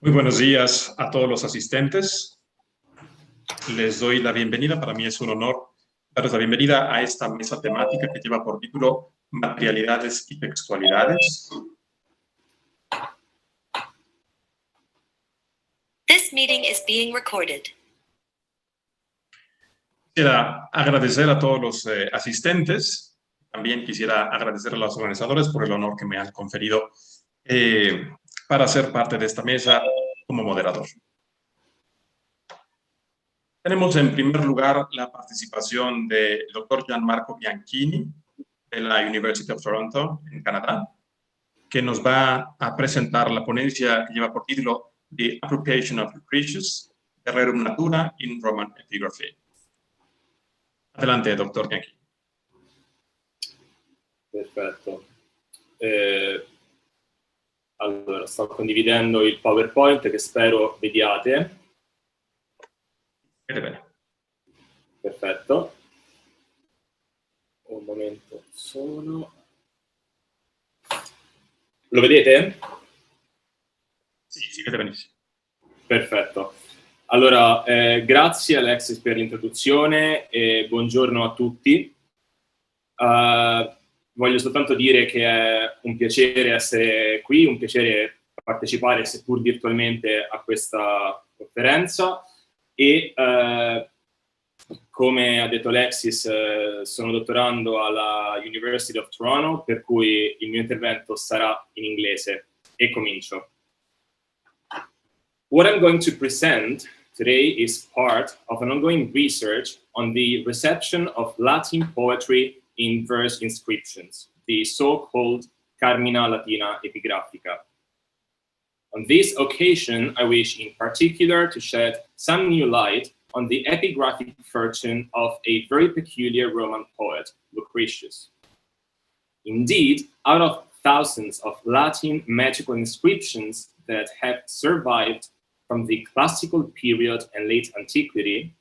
Muy buenos días a todos los asistentes. Les doy la bienvenida. Para mí es un honor darles la bienvenida a esta mesa temática que lleva por título Materialidades y textualidades. This meeting is being recorded. Quisiera agradecer a todos los asistentes. También quisiera agradecer a los organizadores por el honor que me han conferido para ser parte de esta mesa como moderador. Tenemos en primer lugar la participación del doctor Gianmarco Bianchini de la University of Toronto en Canadá, que nos va a presentar la ponencia que lleva por título The Appropriation of Lucretius, de Rerum Natura in Roman Epigraphy. Adelante, doctor Bianchini. Perfetto. Allora, sto condividendo il PowerPoint che spero vediate. Bene. Perfetto. Un momento solo. Lo vedete? Sì, vede benissimo. Perfetto. Allora, grazie Alexis per l'introduzione e buongiorno a tutti. Voglio soltanto dire che è un piacere essere qui, un piacere partecipare, seppur virtualmente, a questa conferenza e come ha detto Alexis, sono dottorando alla University of Toronto, per cui il mio intervento sarà in inglese e comincio. What I'm going to present today is part of an ongoing research on the reception of Latin poetry in verse inscriptions, the so-called Carmina Latina Epigraphica. On this occasion, I wish in particular to shed some new light on the epigraphic fortune of a very peculiar Roman poet, Lucretius. Indeed, out of thousands of Latin magical inscriptions that have survived from the classical period and late antiquity,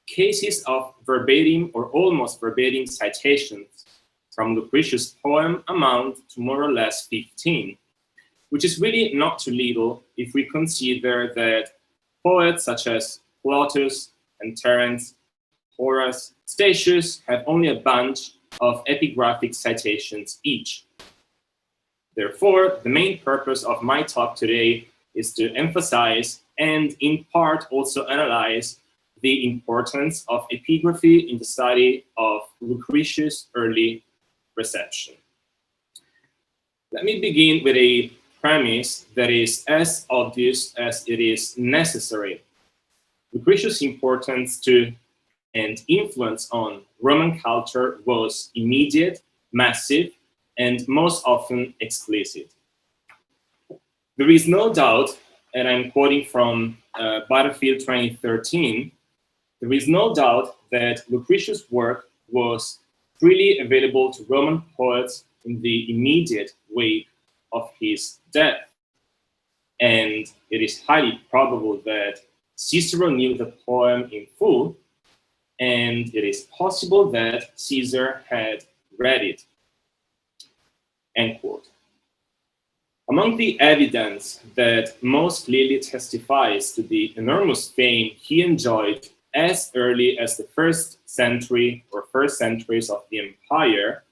cases of verbatim or almost verbatim citations from Lucretius' poem amount to more or less 15, which is really not too little if we consider that poets such as Plautus and Terence, Horace, Statius have only a bunch of epigraphic citations each. Therefore, the main purpose of my talk today is to emphasize and in part also analyze the importance of epigraphy in the study of Lucretius' early reception. Let me begin with a premise that is as obvious as it is necessary. Lucretius' importance to and influence on Roman culture was immediate, massive, and most often explicit. There is no doubt, and I'm quoting from Battlefield 2013, there is no doubt that Lucretius' work was freely available to Roman poets in the immediate wake of his death. And it is highly probable that Cicero knew the poem in full, and it is possible that Caesar had read it. End quote. Among the evidence that most clearly testifies to the enormous fame he enjoyed as early as the first century or first centuries of the empire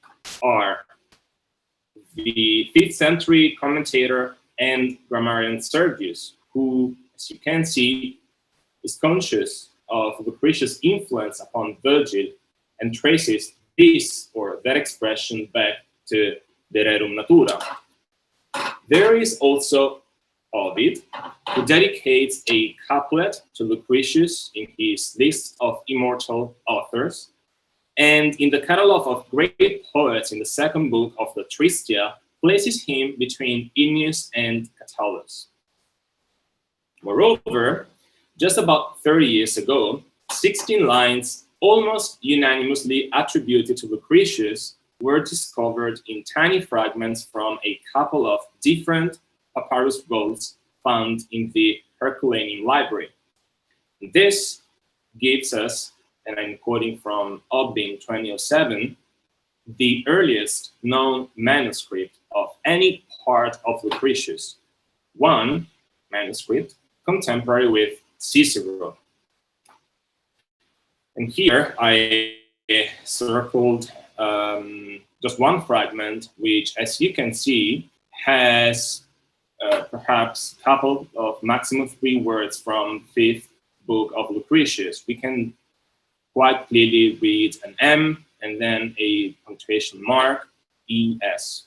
are the 5th century commentator and grammarian Sergius, who, as you can see, is conscious of Lucretius' influence upon Virgil and traces this or that expression back to the Rerum Natura. There is also Ovid, who dedicates a couplet to Lucretius in his list of immortal authors, and in the catalogue of great poets in the second book of the Tristia, places him between Ennius and Catullus. Moreover, just about 30 years ago, 16 lines almost unanimously attributed to Lucretius were discovered in tiny fragments from a couple of different papyrus rolls found in the Herculaneum library. This gives us, and I'm quoting from Obbin 2007, the earliest known manuscript of any part of Lucretius, one manuscript, contemporary with Cicero. And here I circled just one fragment, which, as you can see, has perhaps a couple of maximum 3 words from 5th book of Lucretius. We can quite clearly read an M and then a punctuation mark, ES.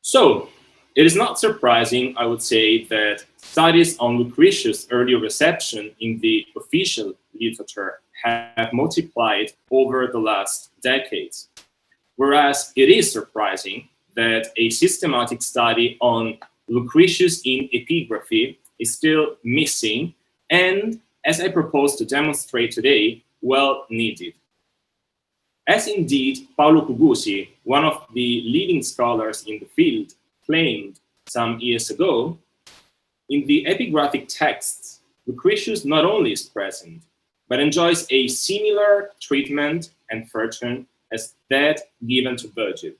So it is not surprising, I would say, that studies on Lucretius' early reception in the official literature have multiplied over the last decades. Whereas it is surprising that a systematic study on Lucretius in epigraphy is still missing and, as I propose to demonstrate today, well needed. As indeed Paolo Cugusi, one of the leading scholars in the field, claimed some years ago, in the epigraphic texts, Lucretius not only is present, but enjoys a similar treatment and fortune as that given to Virgil.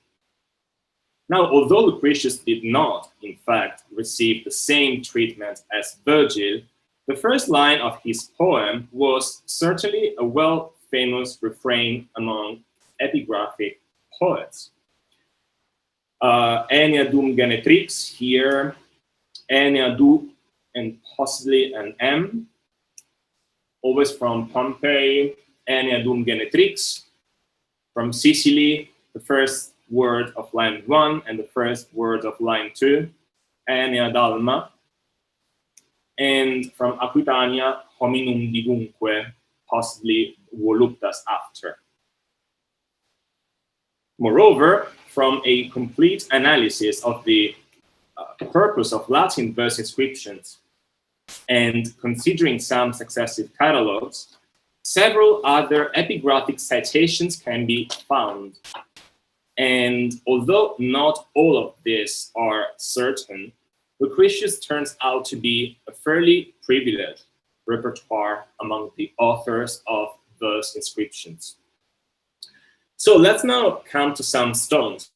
Now, although Lucretius did not, in fact, receive the same treatment as Virgil, the first line of his poem was certainly a well-famous refrain among epigraphic poets. Enea dum genetrix, here, Enea du, and possibly an M, always from Pompeii, Enea dum genetrix, from Sicily, the first word of line 1 and the first word of line 2, Enea dalma, and from Aquitania, hominum divunque, possibly voluptas after. Moreover, from a complete analysis of the purpose of Latin verse inscriptions and considering some successive catalogs, several other epigraphic citations can be found. And although not all of these are certain, Lucretius turns out to be a fairly privileged repertoire among the authors of verse inscriptions. So let's now come to some stones.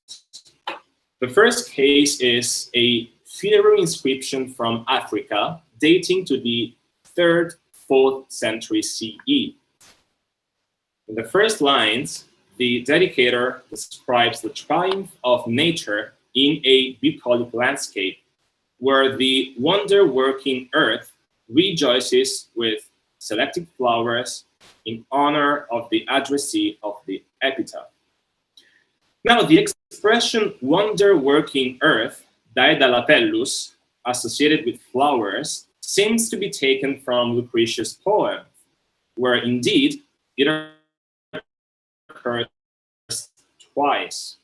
The first case is a funerary inscription from Africa dating to the 3rd, 4th century CE. In the first lines, the dedicator describes the triumph of nature in a bucolic landscape, where the wonder-working earth rejoices with selected flowers in honor of the addressee of the epitaph. Now, the expression wonder-working earth, daedalatellus, associated with flowers, seems to be taken from Lucretius' poem, where indeed it occurs twice.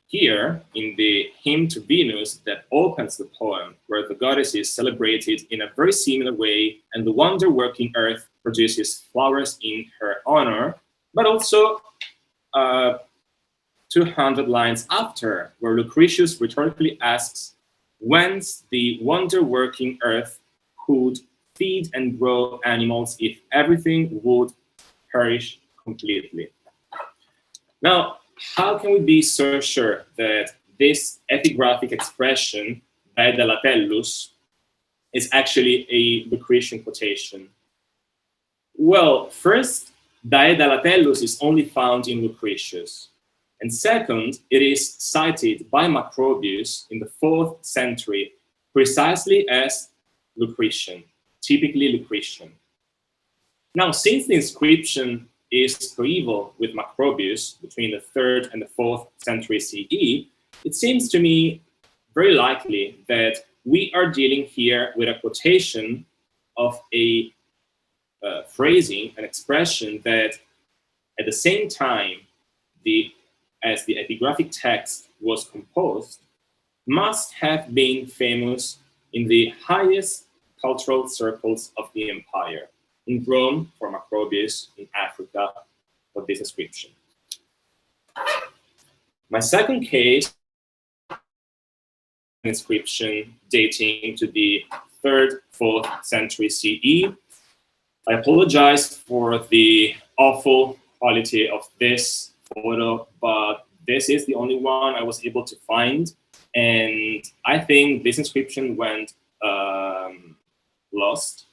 Here, in the hymn to Venus that opens the poem, where the goddess is celebrated in a very similar way, and the wonder-working earth produces flowers in her honor, but also 200 lines after, where Lucretius rhetorically asks whence the wonder-working earth could feed and grow animals if everything would perish completely. Now, how can we be so sure that this epigraphic expression, daedalatellus, is actually a Lucretian quotation? Well, first, daedalatellus is only found in Lucretius. And second, it is cited by Macrobius in the 4th century precisely as Lucretian, typically Lucretian. Now, since the inscription is coeval with Macrobius between the 3rd and the 4th century CE, it seems to me very likely that we are dealing here with a quotation of a phrasing, an expression that at the same time as the epigraphic text was composed, must have been famous in the highest cultural circles of the empire. In Rome for Macrobius, in Africa for this inscription. My second case, inscription dating to the 3rd, 4th century CE. I apologize for the awful quality of this photo, but this is the only one I was able to find. And I think this inscription went lost,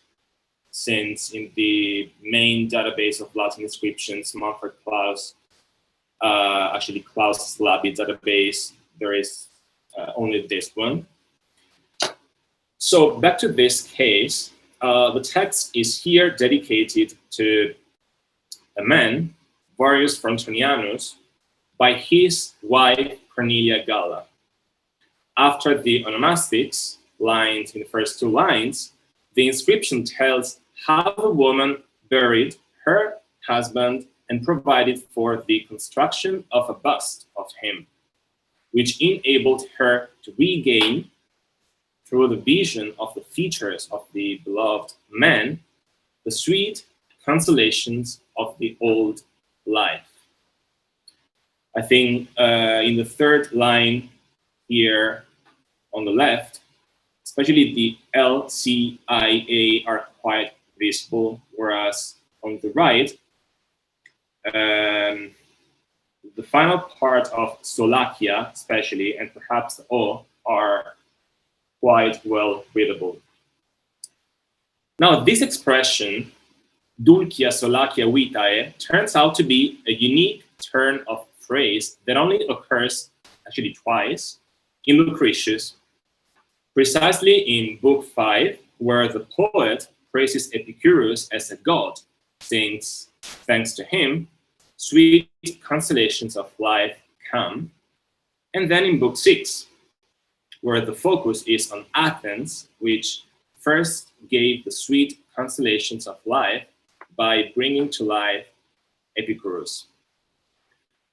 since in the main database of Latin inscriptions, Manfred Claus, actually Claus' Slavi database, there is only this one. So back to this case, the text is here dedicated to a man, Varius Frontonianus, by his wife Cornelia Galla. After the onomastics lines in the first two lines, the inscription tells how the woman buried her husband and provided for the construction of a bust of him, which enabled her to regain, through the vision of the features of the beloved man, the sweet consolations of the old life. I think in the third line here on the left, especially the L, C, I, A are quite visible, whereas on the right, the final part of Solakia, especially, and perhaps the O, are quite well readable. Now, this expression, dulcia solacia vitae, turns out to be a unique turn of phrase that only occurs actually twice in Lucretius, precisely in Book 5, where the poet praises Epicurus as a god, since, thanks to him, sweet consolations of life come, and then in Book 6, where the focus is on Athens, which first gave the sweet consolations of life by bringing to life Epicurus.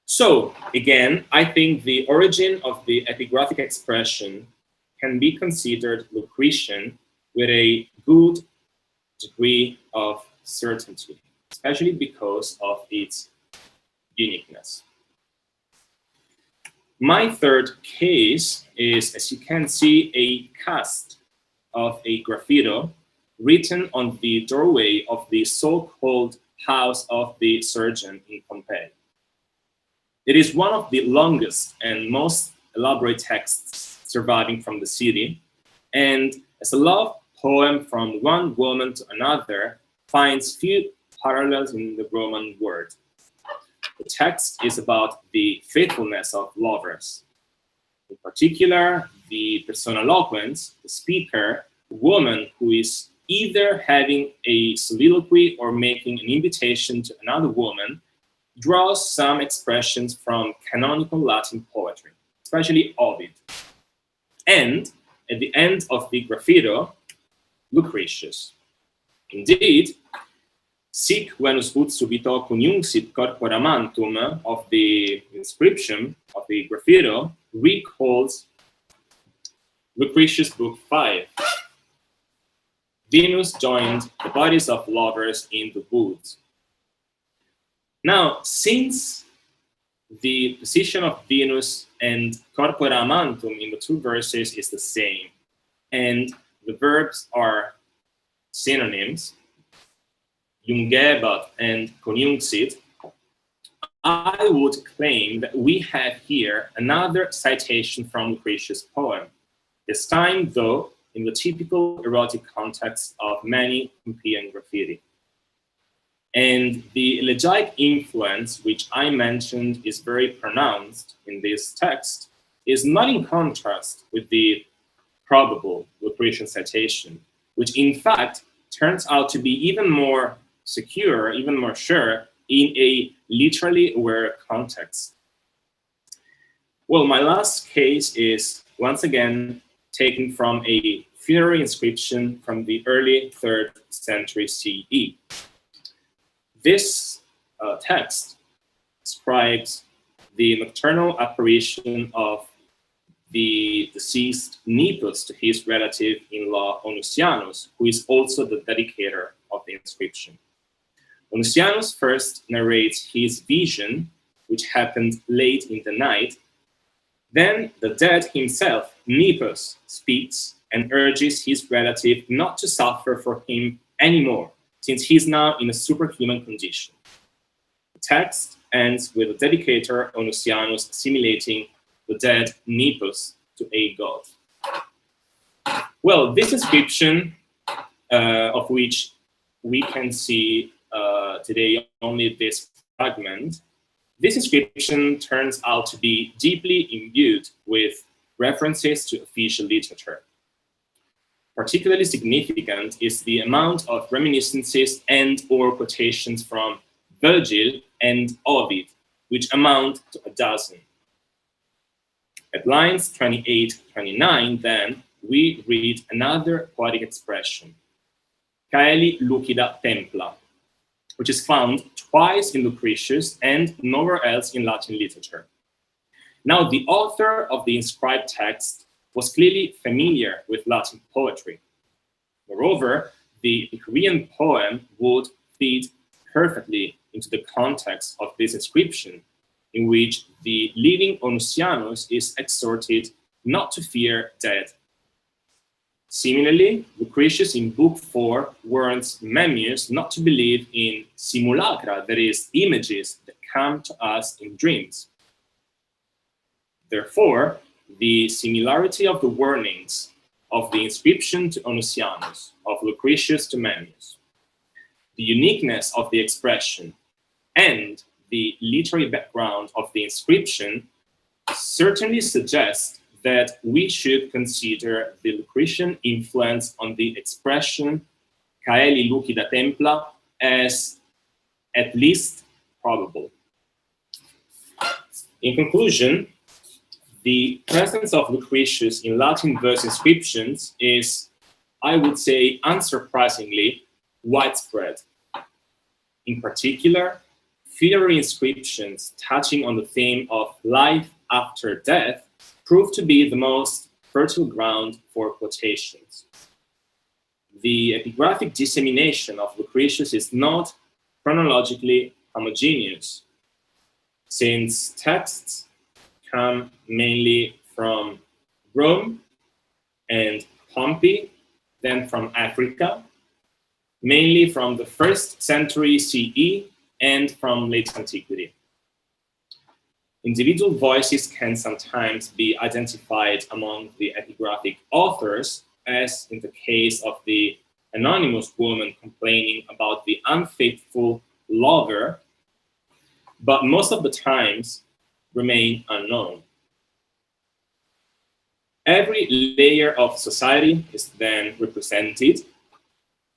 So, again, I think the origin of the epigraphic expression can be considered Lucretian with a good degree of certainty, especially because of its uniqueness. My third case is, as you can see, a cast of a graffito written on the doorway of the so-called House of the Surgeon in Pompeii. It is one of the longest and most elaborate texts surviving from the city, and as a love poem from one woman to another, finds few parallels in the Roman world. The text is about the faithfulness of lovers. In particular, the persona loquens, the speaker, a woman who is either having a soliloquy or making an invitation to another woman, draws some expressions from canonical Latin poetry, especially Ovid. And at the end of the graffito, Lucretius. Indeed, sic Venus ut subito coniunxit corpora mantum of the inscription of the graffito recalls Lucretius Book 5. Venus joined the bodies of lovers in the woods. Now, since the position of Venus and corpora mantum in the two verses is the same, and the verbs are synonyms, jungebat and coniunxit, I would claim that we have here another citation from Lucretius' poem, this time, though, in the typical erotic context of many Pompeian graffiti. And the elegiac influence, which I mentioned is very pronounced in this text, is not in contrast with the probable Lucretian citation, which in fact turns out to be even more secure, even more sure, in a literally aware context. Well, my last case is once again taken from a funerary inscription from the early 3rd century CE. This text describes the nocturnal apparition of the deceased Nepos to his relative-in-law Onusianus, who is also the dedicator of the inscription. Onusianus first narrates his vision, which happened late in the night. Then the dead himself, Nepos, speaks and urges his relative not to suffer for him anymore, since he's now in a superhuman condition. The text ends with the dedicator Onusianus assimilating the dead Nepos to a god. Well, this inscription, of which we can see today only this fragment, this inscription turns out to be deeply imbued with references to official literature. Particularly significant is the amount of reminiscences and/or quotations from Virgil and Ovid, which amount to a dozen. At lines 28-29, then, we read another poetic expression, caeli lucida templa, which is found twice in Lucretius and nowhere else in Latin literature. Now, the author of the inscribed text was clearly familiar with Latin poetry. Moreover, the Epicurean poem would fit perfectly into the context of this inscription, in which the living Onusianus is exhorted not to fear death. Similarly, Lucretius in Book 4 warns Memmius not to believe in simulacra, that is, images that come to us in dreams. Therefore, the similarity of the warnings of the inscription to Onusianus, of Lucretius to Memmius, the uniqueness of the expression, and the literary background of the inscription certainly suggest that we should consider the Lucretian influence on the expression caeli lucida templa as at least probable. In conclusion, the presence of Lucretius in Latin verse inscriptions is, I would say, unsurprisingly widespread. In particular, funerary inscriptions touching on the theme of life after death proved to be the most fertile ground for quotations. The epigraphic dissemination of Lucretius is not chronologically homogeneous, since texts come mainly from Rome and Pompeii, then from Africa, mainly from the 1st century CE and from late antiquity. Individual voices can sometimes be identified among the epigraphic authors, as in the case of the anonymous woman complaining about the unfaithful lover, but most of the times remain unknown. Every layer of society is then represented,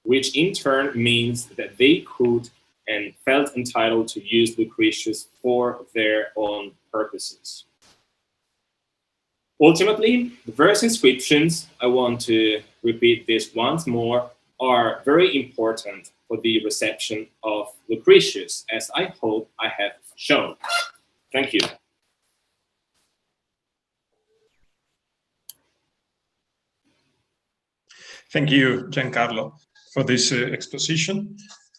which in turn means that they could and felt entitled to use Lucretius for their own purposes. Ultimately, the verse inscriptions, I want to repeat this once more, are very important for the reception of Lucretius, as I hope I have shown. Thank you. Thank you, Giancarlo, for this exposition.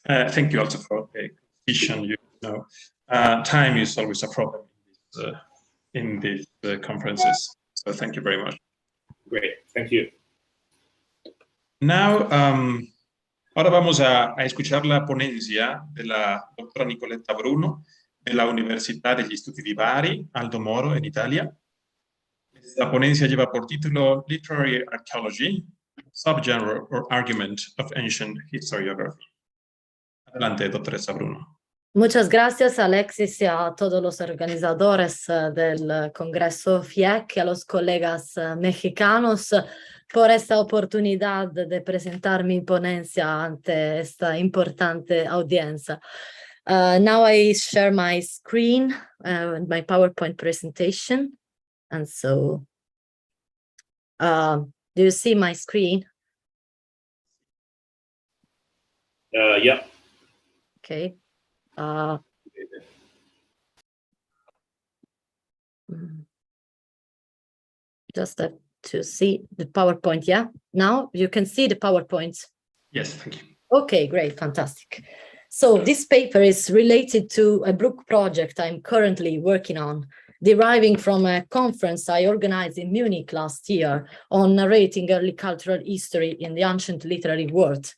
Thank you also for the exposition. You know, time is always a problem in these conferences. So thank you very much. Great, thank you. Now, ahora vamos a escuchar la ponencia de la doctora Nicoletta Bruno de la Università degli Studi di Bari, Aldo Moro, en Italia. Esta ponencia lleva por título Literary Archaeology, Subgenre or Argument of Ancient Historiography. Adelante, doctora Bruno. Muchas gracias, Alexis, y a todos los organizadores del Congreso FIEC y a los colegas mexicanos por esta oportunidad de presentar mi ponencia ante esta importante audiencia. Now I share my screen, my PowerPoint presentation. And so, do you see my screen? Yeah. Okay. Just have to see the PowerPoint, yeah? Now you can see the PowerPoint. Yes, thank you. Okay, great, fantastic. So this paper is related to a book project I'm currently working on, deriving from a conference I organized in Munich last year on narrating early cultural history in the ancient literary world.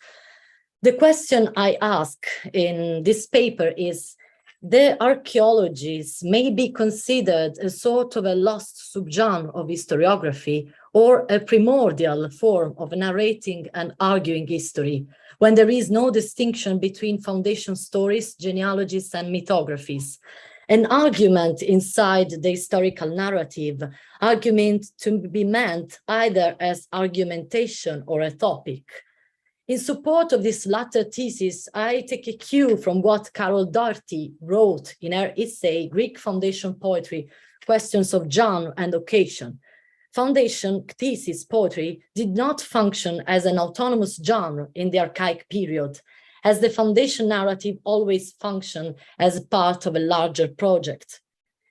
The question I ask in this paper is, the archaeologies may be considered a sort of a lost subgenre of historiography, or a primordial form of narrating and arguing history, when there is no distinction between foundation stories, genealogies, and mythographies. An argument inside the historical narrative, argument to be meant either as argumentation or a topic. In support of this latter thesis, I take a cue from what Carol Doherty wrote in her essay, Greek Foundation Poetry, Questions of Genre and Occasion. Foundation thesis poetry did not function as an autonomous genre in the archaic period, as the foundation narrative always functioned as part of a larger project.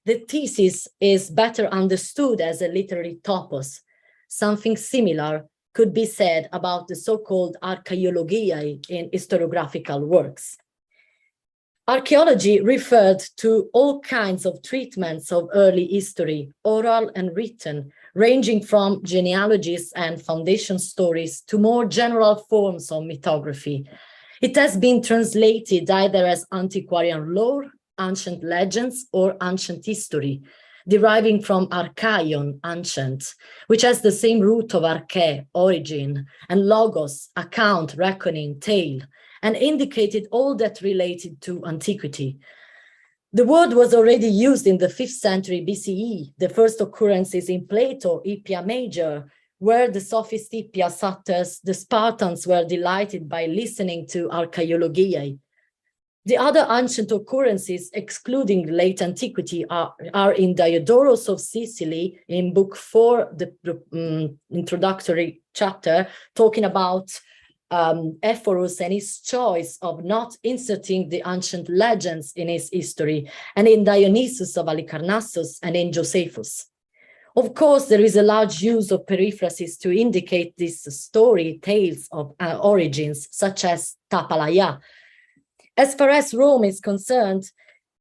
The thesis is better understood as a literary topos. Something similar could be said about the so-called archaeologiae in historiographical works. Archaeology referred to all kinds of treatments of early history, oral and written, ranging from genealogies and foundation stories to more general forms of mythography. It has been translated either as antiquarian lore, ancient legends, or ancient history, deriving from archaion, ancient, which has the same root of arche, origin, and logos, account, reckoning, tale, and indicated all that related to antiquity. The word was already used in the 5th century BCE. The first occurrences in Plato, Hippia Major, where the sophist Hippia satyrs, the Spartans were delighted by listening to archaeologiae. The other ancient occurrences, excluding late antiquity, are in Diodorus of Sicily, in book 4, the introductory chapter, talking about Ephorus and his choice of not inserting the ancient legends in his history, and in Dionysius of Halicarnassus and in Josephus. Of course, there is a large use of periphrases to indicate these story tales of origins, such as tapalaya. As far as Rome is concerned,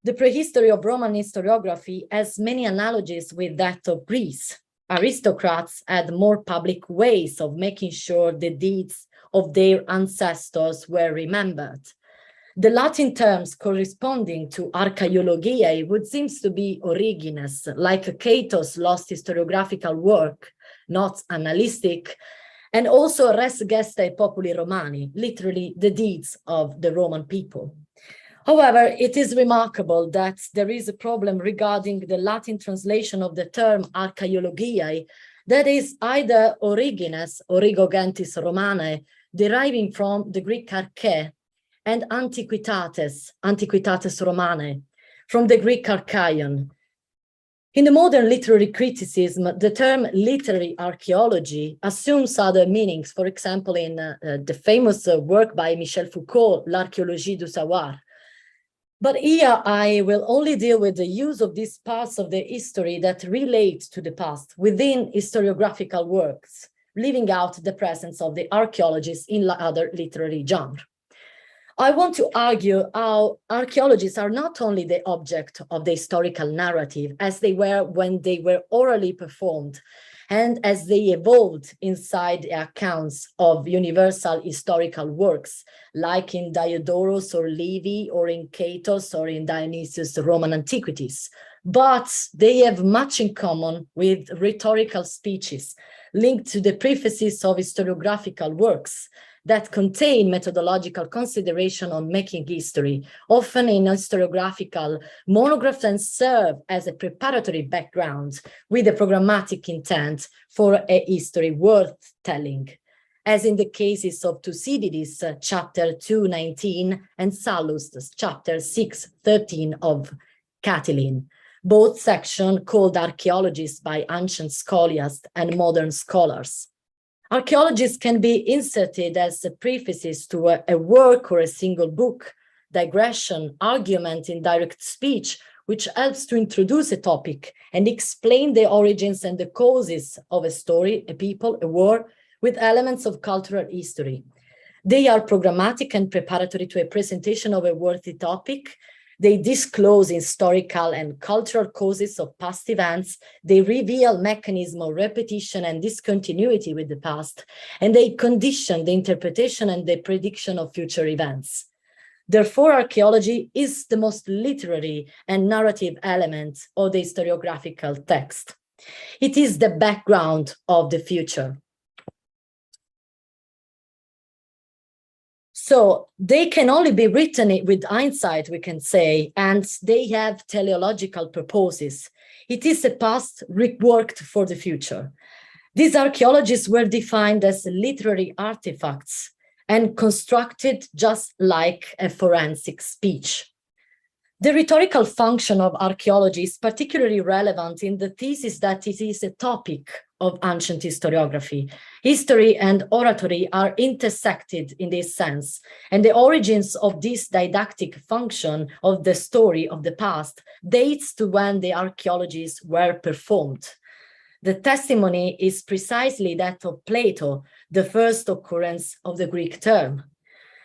the prehistory of Roman historiography has many analogies with that of Greece. Aristocrats had more public ways of making sure the deeds of their ancestors were remembered. The Latin terms corresponding to archaeologiae would seem to be origines, like Cato's lost historiographical work, not annalistic, and also res gestae populi Romani, literally the deeds of the Roman people. However, it is remarkable that there is a problem regarding the Latin translation of the term archaeologiae, that is either origines, origo gentis Romanae, deriving from the Greek arche, and antiquitates, antiquitates Romanae, from the Greek archaion. In the modern literary criticism, the term literary archaeology assumes other meanings, for example, in the famous work by Michel Foucault, L'Archéologie du Savoir. But here I will only deal with the use of these parts of the history that relate to the past within historiographical works, leaving out the presence of the archaeologists in other literary genres. I want to argue how archaeologies are not only the object of the historical narrative as they were when they were orally performed, and as they evolved inside the accounts of universal historical works, like in Diodorus or Livy, or in Cato's, or in Dionysius' Roman Antiquities. But they have much in common with rhetorical speeches linked to the prefaces of historiographical works that contain methodological consideration on making history, often in historiographical monographs, and serve as a preparatory background with a programmatic intent for a history worth telling, as in the cases of Thucydides, chapter 2:19, and Sallust, chapter 6:13 of Catiline, both sections called archaeologies by ancient scholiasts and modern scholars. Archaeologies can be inserted as prefaces to a work or a single book, digression, argument in direct speech, which helps to introduce a topic and explain the origins and the causes of a story, a people, a war, with elements of cultural history. They are programmatic and preparatory to a presentation of a worthy topic. They disclose historical and cultural causes of past events. They reveal mechanisms of repetition and discontinuity with the past, and they condition the interpretation and the prediction of future events. Therefore, archaeology is the most literary and narrative element of the historiographical text. It is the background of the future. So they can only be written with hindsight, we can say, and they have teleological purposes. It is a past reworked for the future. These archaeologies were defined as literary artifacts and constructed just like a forensic speech. The rhetorical function of archaeology is particularly relevant in the thesis that it is a topic of ancient historiography. History and oratory are intersected in this sense, and the origins of this didactic function of the story of the past dates to when the archaeologies were performed. The testimony is precisely that of Plato, the first occurrence of the Greek term.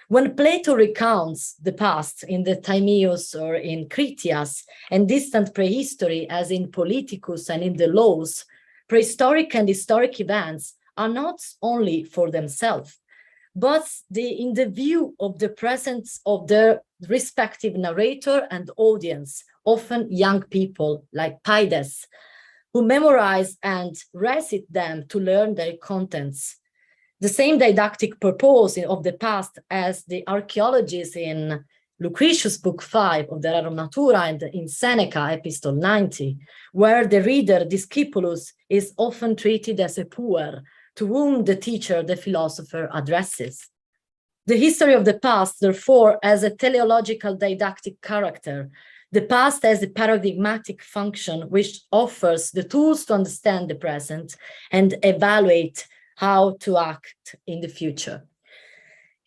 When Plato recounts the past in the Timaeus or in Critias and distant prehistory as in Politicus and in the Laws, prehistoric and historic events are not only for themselves, but in the view of the presence of their respective narrator and audience, often young people like Pides, who memorize and recite them to learn their contents. The same didactic purpose of the past as the archaeologies in Lucretius Book 5 of the Rerum Natura and in Seneca Epistle 90, where the reader, discipulus, is often treated as a puer, to whom the teacher, the philosopher, addresses. The history of the past, therefore, has a teleological didactic character. The past has a paradigmatic function which offers the tools to understand the present and evaluate how to act in the future.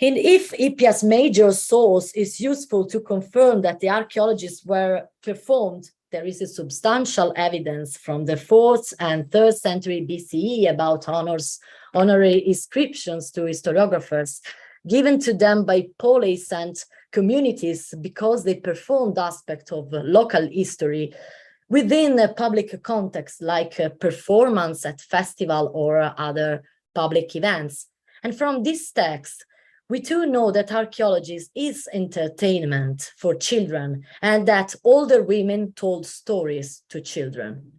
And if Hippias Major source is useful to confirm that the archaeologies were performed, there is a substantial evidence from the 4th and 3rd century BCE about honorary inscriptions to historiographers given to them by polis and communities because they performed aspects of local history within a public context like a performance at festival or other public events. And from this text, we too know that archaeology is entertainment for children and that older women told stories to children.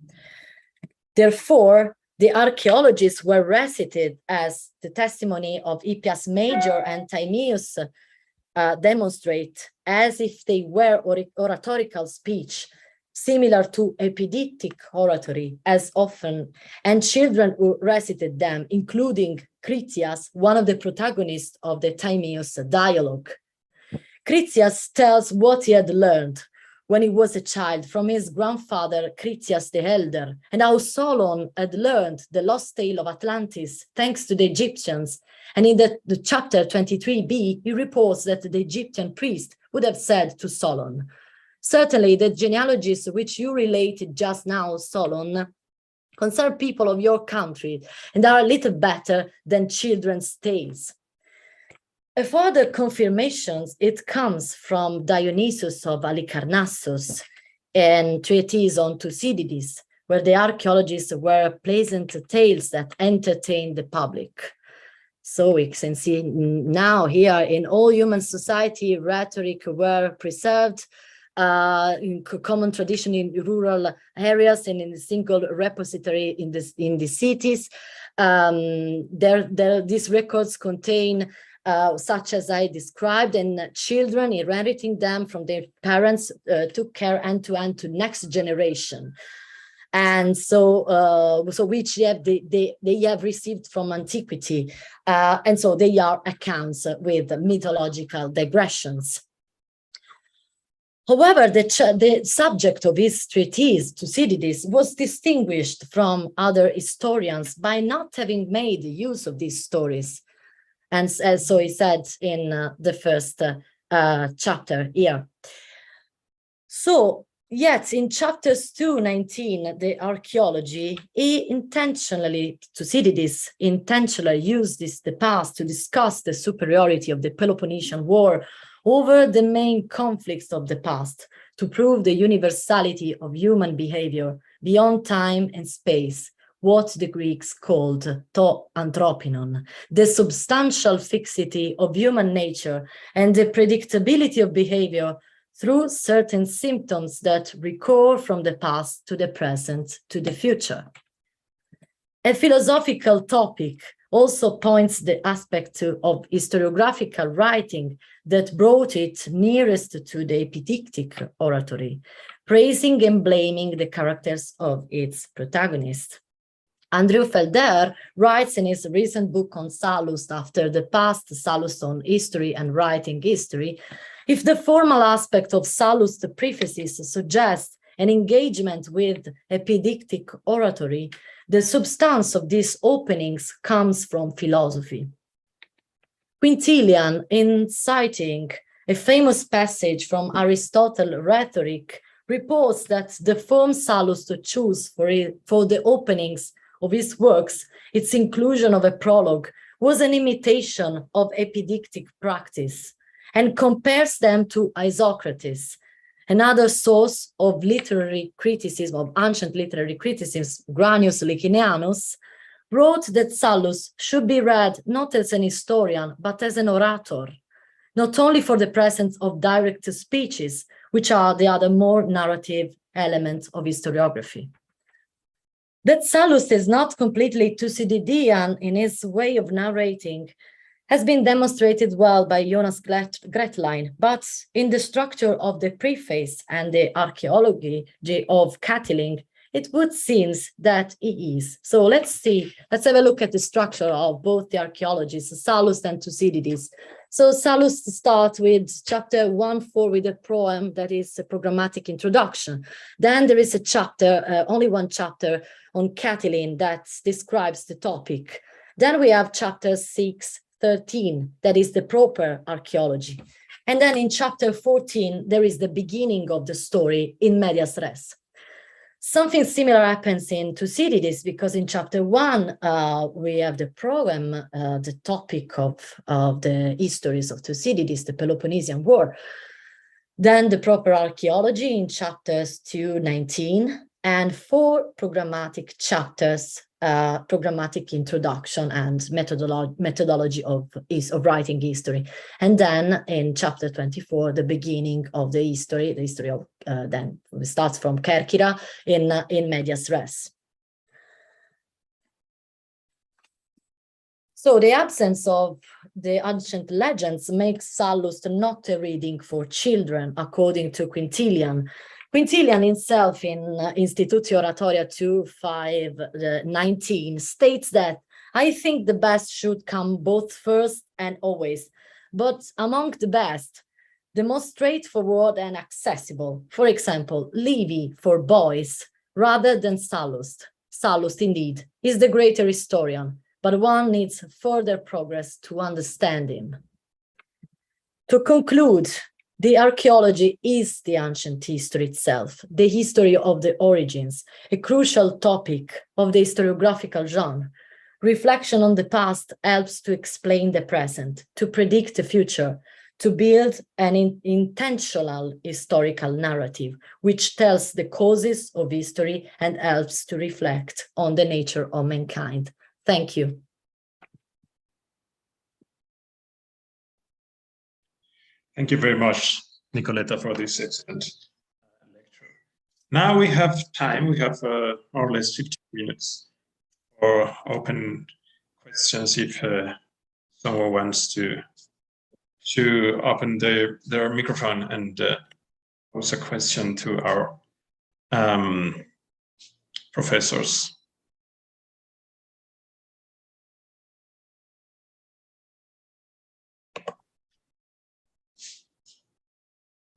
Therefore, the archaeologies were recited as the testimony of Hippias Major and Timaeus demonstrate, as if they were oratorical speech, similar to epidictic oratory as often, and children who recited them, including Critias, one of the protagonists of the Timaeus dialogue. Critias tells what he had learned when he was a child from his grandfather Critias the Elder, and how Solon had learned the lost tale of Atlantis thanks to the Egyptians. And in the chapter 23b, he reports that the Egyptian priest would have said to Solon, "Certainly the genealogies which you related just now, Solon, concern people of your country and are a little better than children's tales." A further confirmation, it comes from Dionysius of Halicarnassus and treatise on Thucydides, where the archaeologists were pleasant tales that entertained the public. So we can see now here in all human society, rhetoric were preserved in common tradition in rural areas and in a single repository in the cities. These records contain such as I described, and children inheriting them from their parents took care end to end to next generation. And so which they have received from antiquity. And so they are accounts with mythological digressions. However, the subject of his treatise, Thucydides, was distinguished from other historians by not having made use of these stories. And so he said in the first chapter here. So, yet in chapters 2:19, the archaeology, Thucydides intentionally used the past to discuss the superiority of the Peloponnesian War over the main conflicts of the past, to prove the universality of human behavior beyond time and space, what the Greeks called to anthropinon, the substantial fixity of human nature and the predictability of behavior through certain symptoms that recur from the past to the present to the future. A philosophical topic also points the aspect of historiographical writing that brought it nearest to the epidictic oratory, praising and blaming the characters of its protagonists. Andrew Felder writes in his recent book on Sallust, After the Past, Sallust on History and Writing History, if the formal aspect of Sallust's prefaces suggests an engagement with epidictic oratory, the substance of these openings comes from philosophy. Quintilian, in citing a famous passage from Aristotle's Rhetoric, reports that the form Sallust chose for the openings of his works, its inclusion of a prologue, was an imitation of epidictic practice, and compares them to Isocrates, another source of literary criticism, of ancient literary criticism. Granius Licinianus wrote that Sallust should be read not as an historian, but as an orator, not only for the presence of direct speeches, which are the other more narrative elements of historiography. That Sallust is not completely Thucydidean in his way of narrating has been demonstrated well by Jonas Gretlein, but in the structure of the preface and the archaeology of Catiline, it would seem that he is. So let's have a look at the structure of both the archaeologies, Sallust and Thucydides. So Sallust starts with chapter 1-4 with a poem that is a programmatic introduction. Then there is a chapter, only one chapter on Catiline that describes the topic. Then we have chapter 6-13, that is the proper archaeology. And then in chapter 14, there is the beginning of the story in medias res. Something similar happens in Thucydides, because in chapter 1, we have the program, the topic of the histories of Thucydides, the Peloponnesian War. Then the proper archaeology in chapters 2-19, and 4 programmatic chapters, programmatic introduction and methodology of writing history. And then in chapter 24, the beginning of the history of, then starts from Kerkyra in medias res. So the absence of the ancient legends makes Sallust not a reading for children, according to Quintilian. Quintilian himself in Institutio Oratoria 2-5-19 states that, I think the best should come both first and always, but among the best, the most straightforward and accessible. For example, Livy for boys, rather than Sallust. Sallust, indeed, is the greater historian, but one needs further progress to understand him. To conclude, the archaeology is the ancient history itself, the history of the origins, a crucial topic of the historiographical genre. Reflection on the past helps to explain the present, to predict the future, to build an intentional historical narrative, which tells the causes of history and helps to reflect on the nature of mankind. Thank you. Thank you very much, Nicoletta, for this excellent lecture. Now we have time. We have more or less 15 minutes for open questions if someone wants to open their microphone and pose a question to our professors.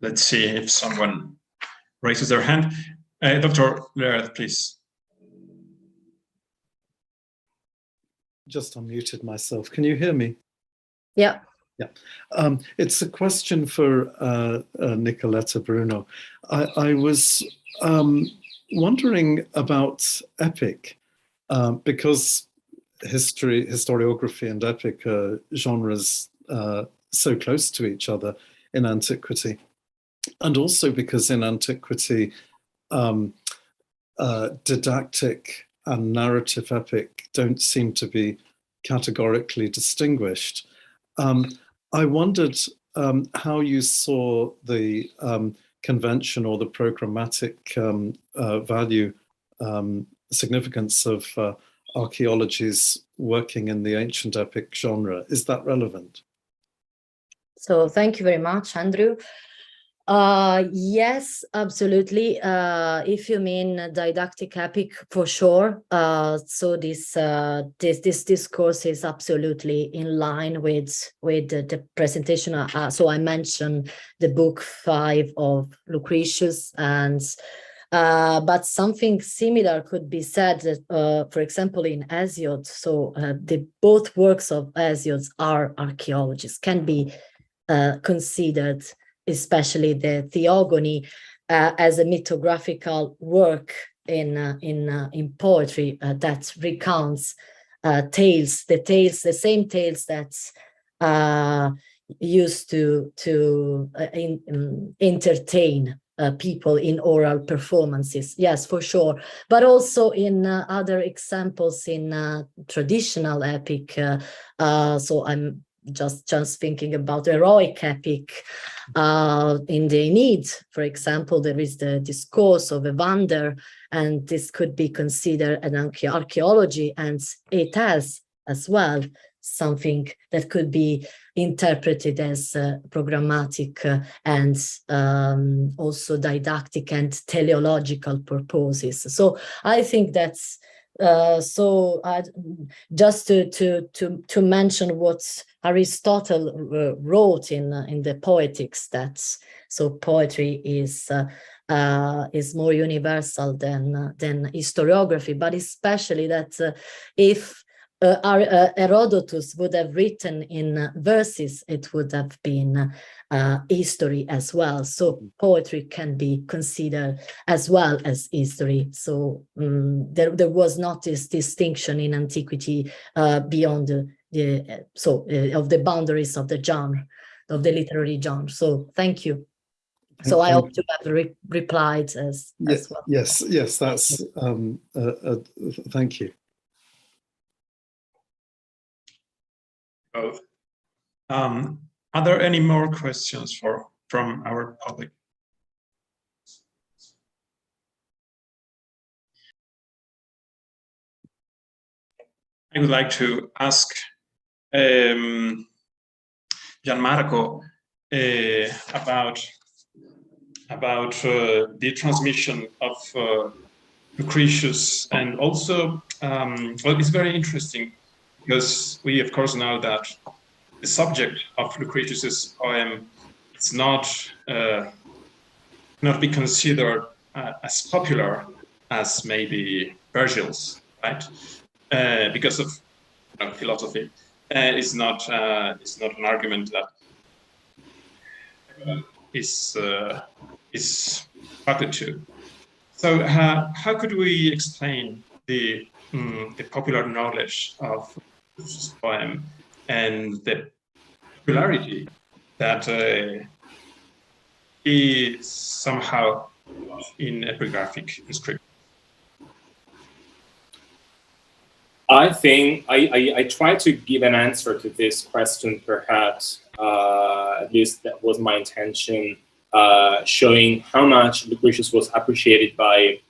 Let's see if someone raises their hand. Dr. Lereth, please. Just unmuted myself. Can you hear me? Yeah. Yeah. It's a question for Nicoletta Bruno. I was wondering about epic, because historiography and epic are genres so close to each other in antiquity. And also because in antiquity, didactic and narrative epic don't seem to be categorically distinguished. I wondered how you saw the convention or the programmatic value, significance of archaeology's working in the ancient epic genre. Is that relevant? So thank you very much, Andrew. Yes, absolutely. If you mean didactic epic, for sure. So this discourse is absolutely in line with the presentation. So I mentioned the book 5 of Lucretius, and but something similar could be said, for example, in Hesiod. So both works of Hesiod are archaeologies, can be considered, especially the Theogony, as a mythographical work in poetry that recounts tales, the same tales that used to entertain people in oral performances. Yes, for sure. But also in other examples in traditional epic. So I'm just thinking about heroic epic. In the Aeneid, for example, there is the discourse of Evander, and this could be considered an archaeology, and it has as well something that could be interpreted as programmatic and also didactic and teleological purposes. So I think that's just to mention what Aristotle wrote in the Poetics, that so poetry is more universal than historiography, but especially that if Herodotus would have written in verses, it would have been history as well. So poetry can be considered as well as history. So there was not this distinction in antiquity beyond of the boundaries of the genre, of the literary genre. So thank you. So I hope to have replied as well. Yes, that's thank you. Both. Are there any more questions from our public? I would like to ask Gianmarco about the transmission of Lucretius, and also, well, it's very interesting because we, of course, know that the subject of Lucretius's poem is not be considered as popular as maybe Virgil's, right? Because of philosophy, it's not an argument that is attracted to. So how could we explain the popular knowledge of this poem and the popularity that is somehow in epigraphic inscription? I think I try to give an answer to this question, perhaps, at least that was my intention, showing how much Lucretius was appreciated by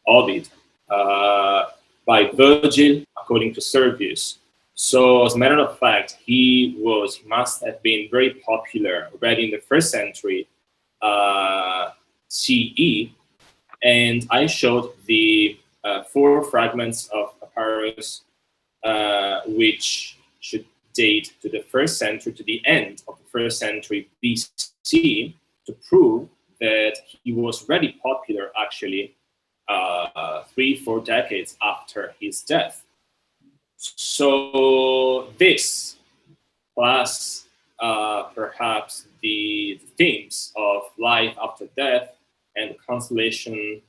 Ovid, by Virgil, according to Servius. So, as a matter of fact, he must have been very popular already in the 1st century CE, and I showed the 4 fragments of papyrus, which should date to the 1st century, to the end of the 1st century BC, to prove that he was very popular, actually, 3-4 decades after his death. So this, plus perhaps the themes of life after death and the consolation,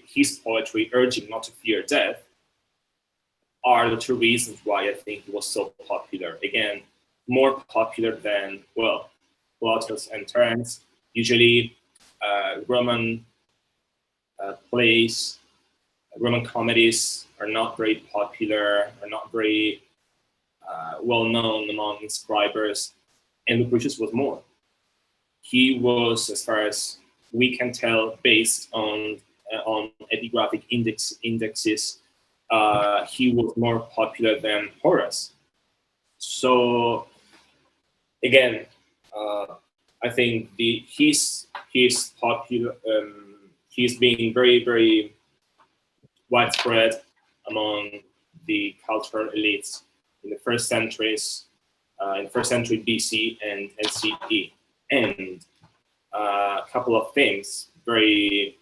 his poetry urging not to fear death, are the 2 reasons why I think he was so popular. Again, more popular than, well, Plautus and Terence. Usually Roman plays, Roman comedies are not very popular, are not very well known among inscribers, and Lucretius was more. He was, as far as we can tell, based on epigraphic indexes, he was more popular than Horace. So again, I think he's popular. He's being very, very widespread among the cultural elites in the first centuries, in the first century BC and CE. And a couple of things very,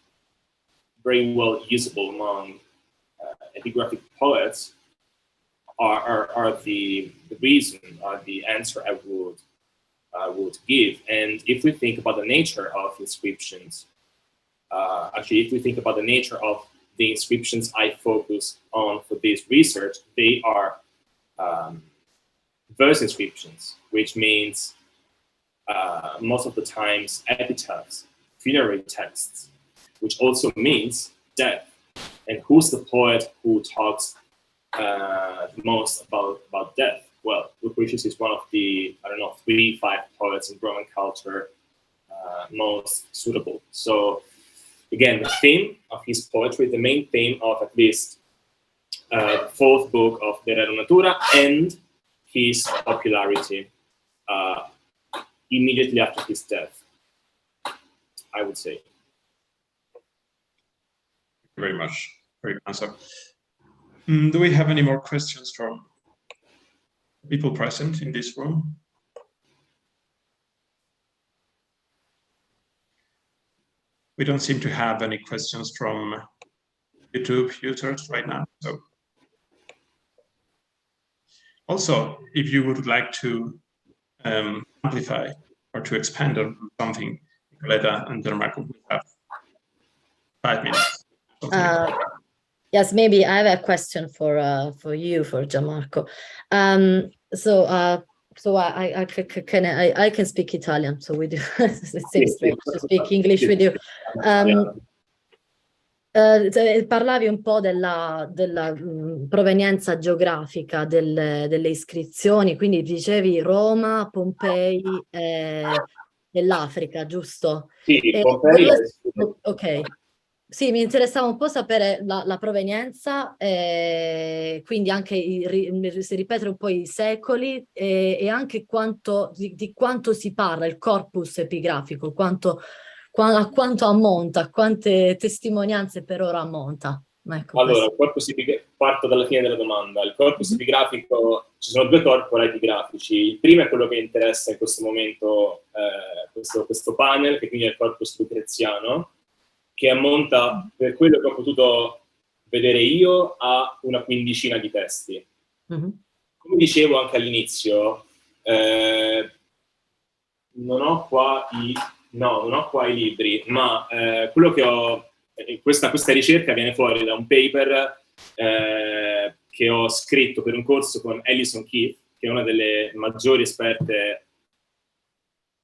very well usable among epigraphic poets are the reason, are the answer I would give. And if we think about the nature of inscriptions, actually, if we think about the nature of the inscriptions I focus on for this research, they are verse inscriptions, which means most of the times epitaphs, funerary texts, which also means death. And who's the poet who talks the most about death? Well, Lucretius is one of the, 3-5 poets in Roman culture most suitable. So again, the theme of his poetry, the main theme of at least the fourth book of De Rerum Natura, and his popularity immediately after his death, I would say. Thank you very much. Great answer. Do we have any more questions from people present in this room? We don't seem to have any questions from YouTube users right now. So also, if you would like to amplify or to expand on something, Nicoletta and Gianmarco will have 5 minutes. Yes, maybe I have a question for you, for Gianmarco. So I can speak Italian, so we do. It seems strange to speak English with you. Parlavi un po' della provenienza geografica delle iscrizioni, quindi dicevi Roma, Pompei e l'Africa, giusto? Sì, Pompei. Ok. Sì, mi interessava un po' sapere la provenienza, quindi anche si ripetere un po' i secoli e anche di quanto si parla, il corpus epigrafico, a quanto ammonta, a quante testimonianze per ora ammonta. Ecco, allora, parto dalla fine della domanda. Il corpus epigrafico, ci sono 2 corpora epigrafici. Il primo è quello che interessa in questo momento questo panel, che quindi è il corpus lucreziano, che ammonta, per quello che ho potuto vedere io, a una quindicina di testi. Come dicevo anche all'inizio, non ho qua i libri, ma quello che ho, questa ricerca viene fuori da un paper che ho scritto per un corso con Alison Keith, che è una delle maggiori esperte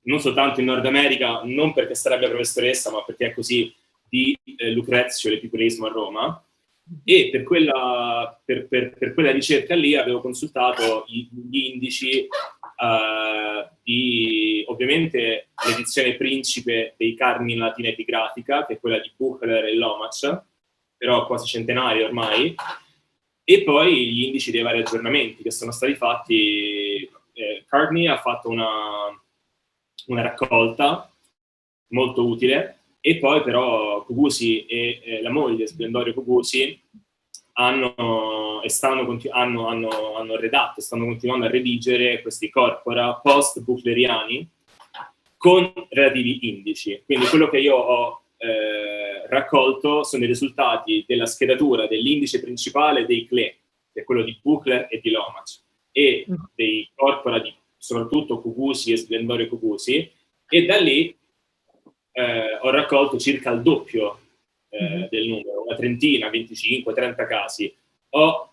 non soltanto in Nord America, non perché sarebbe professoressa, ma perché è così, di Lucrezio, l'epicureismo a Roma, e per quella ricerca lì avevo consultato gli indici di, ovviamente, l'edizione principe dei Carni in latina epigrafica, che è quella di Buchler e Lomach, però quasi centenaria ormai, e poi gli indici dei vari aggiornamenti che sono stati fatti. Carni ha fatto una raccolta molto utile, e poi però Cucusi e la moglie Splendorio Cucusi hanno redatto, stanno continuando a redigere questi corpora post-buchleriani con relativi indici. Quindi quello che io ho raccolto sono i risultati della schedatura dell'indice principale dei Clé, che è quello di Buchler e di Lomach, e dei corpora di soprattutto Cucusi e Splendorio Cucusi, e da lì ho raccolto circa il doppio del numero, una trentina, 25, 30 casi. Ho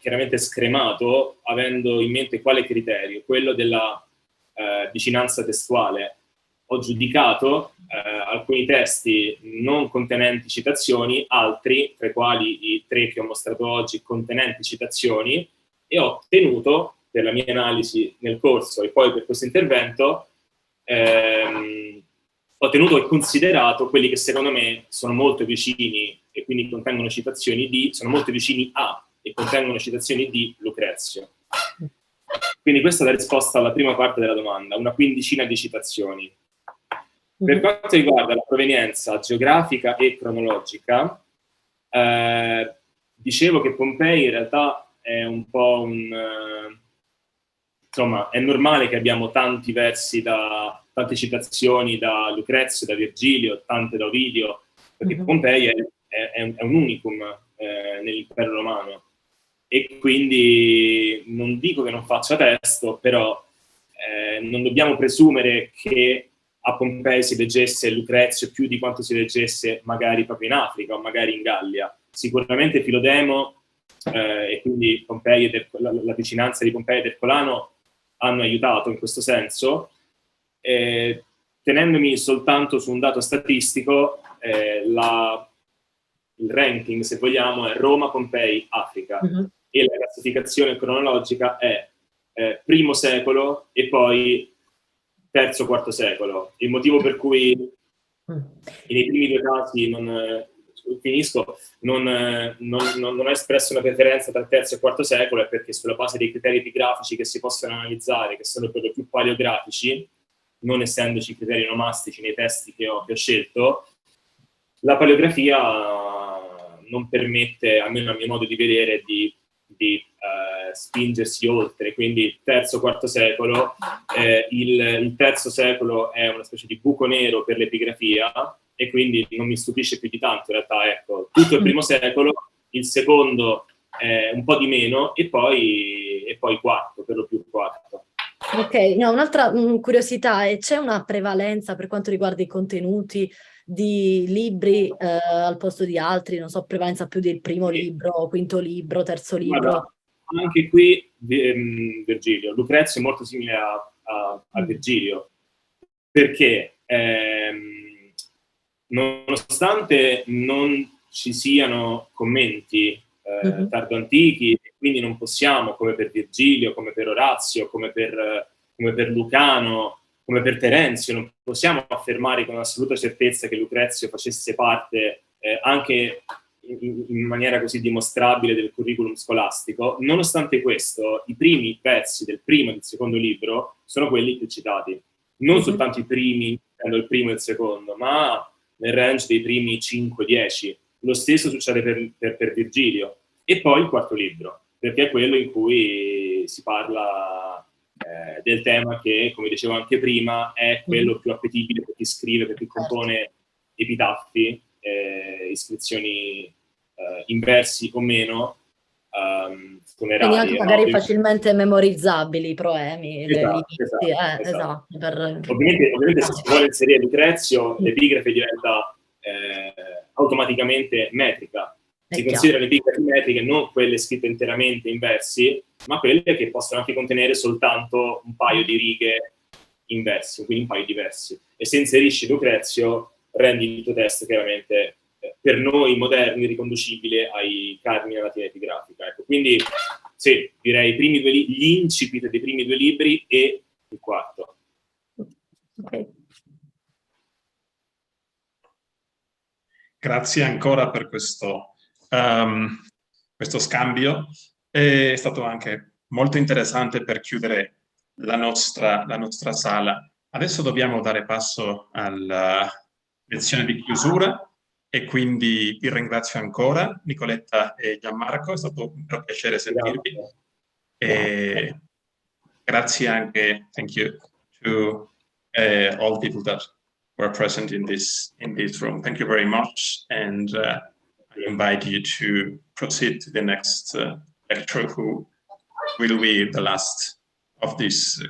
chiaramente scremato avendo in mente quale criterio? Quello della vicinanza testuale. ho giudicato alcuni testi non contenenti citazioni, altri, tra i quali i 3 che ho mostrato oggi, contenenti citazioni, e ho tenuto, per la mia analisi nel corso e poi per questo intervento, ho tenuto e considerato quelli che secondo me sono molto vicini e quindi contengono citazioni di, sono molto vicini a e contengono citazioni di Lucrezio. Quindi questa è la risposta alla prima parte della domanda, una quindicina di citazioni. Per quanto riguarda la provenienza geografica e cronologica, dicevo che Pompei in realtà è un po' un... insomma, è normale che abbiamo tanti versi tante citazioni da Lucrezio, da Virgilio, tante da Ovidio, perché Pompei è un unicum nell'impero romano. E quindi non dico che non faccia testo, però non dobbiamo presumere che a Pompei si leggesse Lucrezio più di quanto si leggesse magari proprio in Africa o magari in Gallia. Sicuramente Filodemo e quindi Pompei la vicinanza di Pompei ed Ercolano hanno aiutato in questo senso. Tenendomi soltanto su un dato statistico, il ranking, se vogliamo, è Roma, Pompei, Africa. E la classificazione cronologica è primo secolo e poi terzo, quarto secolo. Il motivo per cui nei primi 2 casi non ho espresso una preferenza tra il terzo e il quarto secolo è perché sulla base dei criteri epigrafici che si possono analizzare, che sono per lo più paleografici, non essendoci criteri onomastici nei testi che ho scelto, la paleografia non permette, almeno a mio modo di vedere, di spingersi oltre, quindi terzo, quarto secolo. Il terzo secolo è una specie di buco nero per l'epigrafia e quindi non mi stupisce più di tanto in realtà, ecco, tutto il primo secolo, il secondo un po' di meno e poi quarto, per lo più quarto. Ok, no, un'altra curiosità è: c'è una prevalenza per quanto riguarda i contenuti di libri al posto di altri? Non so, prevalenza più del primo libro, quinto libro, terzo libro? Guarda, anche qui Virgilio, Lucrezio è molto simile a Virgilio, perché nonostante non ci siano commenti tardo-antichi, quindi non possiamo, come per Virgilio, come per Orazio, come per Lucano, come per Terenzio, non possiamo affermare con assoluta certezza che Lucrezio facesse parte anche in maniera così dimostrabile del curriculum scolastico. Nonostante questo, i primi pezzi del primo e del secondo libro sono quelli più citati. Non soltanto i primi, il primo e il secondo, ma nel range dei primi 5-10. Lo stesso succede per Virgilio. E poi il quarto libro, perché è quello in cui si parla del tema che, come dicevo anche prima, è quello più appetibile per chi scrive, per chi compone epitaffi, iscrizioni in versi o meno, Quindi anche magari facilmente memorizzabili i proemi. Esatto. Ovviamente se si vuole inserire Lucrezio, l'epigrafe diventa automaticamente metrica. Si considerano epigrafi metriche non quelle scritte interamente in versi, ma quelle che possono anche contenere soltanto un paio di righe in versi, quindi un paio di versi. E se inserisci Lucrezio, rendi il tuo testo chiaramente per noi moderni riconducibile ai carmine latina epigrafica. Ecco, quindi sì, direi i primi gli incipit dei primi 2 libri e il quarto. Ok. Grazie ancora per questo scambio. È stato anche molto interessante per chiudere la nostra sala. Adesso dobbiamo dare passo alla lezione di chiusura e quindi vi ringrazio ancora, Nicoletta e Gianmarco, è stato un vero piacere sentirvi. E grazie anche, thank you to all people that were present in this room. Thank you very much, and I invite you to proceed to the next lecturer, who will be the last of this